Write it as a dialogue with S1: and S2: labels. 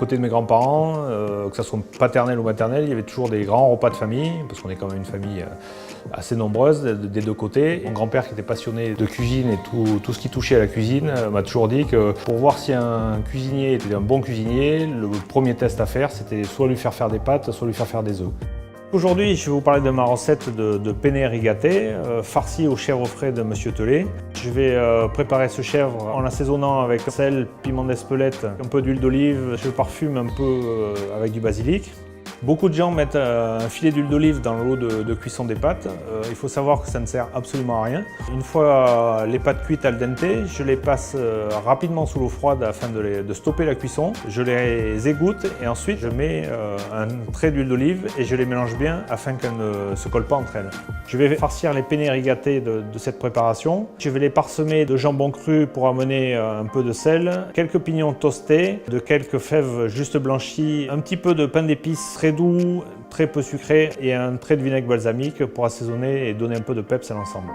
S1: côté de mes grands-parents, que ce soit paternel ou maternel, il y avait toujours des grands repas de famille, parce qu'on est quand même une famille assez nombreuse des deux côtés. Mon grand-père qui était passionné de cuisine et tout ce qui touchait à la cuisine m'a toujours dit que pour voir si un cuisinier était un bon cuisinier, le premier test à faire c'était soit lui faire des pâtes, soit lui faire des œufs. Aujourd'hui, je vais vous parler de ma recette de penne rigatée, farcie au chèvre frais de Monsieur Tellet. Je vais préparer ce chèvre en l'assaisonnant avec sel, piment d'Espelette, un peu d'huile d'olive. Je parfume un peu avec du basilic. Beaucoup de gens mettent un filet d'huile d'olive dans l'eau de cuisson des pâtes. Il faut savoir que ça ne sert absolument à rien. Une fois les pâtes cuites al dente, je les passe rapidement sous l'eau froide afin de stopper la cuisson. Je les égoutte et ensuite je mets un trait d'huile d'olive et je les mélange bien afin qu'elles ne se collent pas entre elles. Je vais farcir les penne rigatées de cette préparation. Je vais les parsemer de jambon cru pour amener un peu de sel, quelques pignons toastés, de quelques fèves juste blanchies, un petit peu de pain d'épices très doux, très peu sucré et un trait de vinaigre balsamique pour assaisonner et donner un peu de peps à l'ensemble.